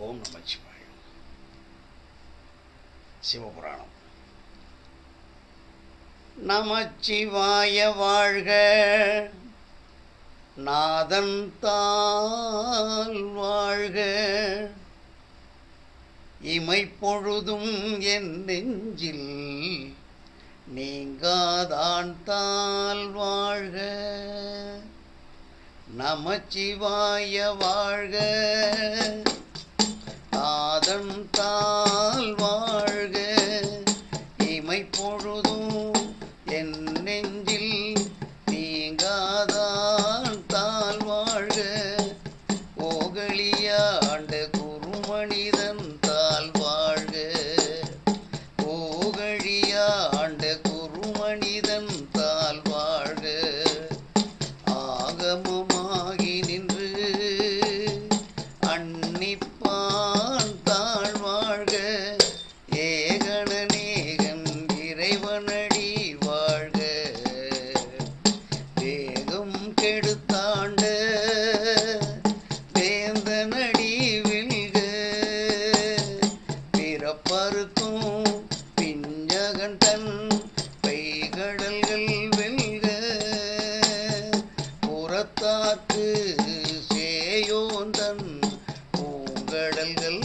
ஓம் நமச்சிவாய. சிவபுராணம். நமச்சிவாய வாழ்க, நாதன் தாள் வாழ்க, இமைப்பொழுதும் என் நெஞ்சில் நீங்காதான் தாள் வாழ்க. நமச்சிவாய வாழ்க, நாதன் தாள் வாழ்க, இமைப்பொழுதும் என் நெஞ்சில் நீங்காதான் தாள் வாழ்க. ஓகலியாண்ட குருமனிதன் தாள் வாழ்க, ஓகழியாண்ட குருமனிதன் தாள் வாழ்க. ஆகமமாகி நின்று அன்னிப்பான் தாழ் வாழ்க, ஏகனநேகன் இறைவனடி வாழ்க. வேகம் கெடுத்தாண்ட வேந்தனடி வெல்க, பிறப்பருக்கும் பிஞ்சகன் தன் பைகடல்கள் வெல்க. புறத்தாக்கு சேயோந்தன் பூங்கடல்கள்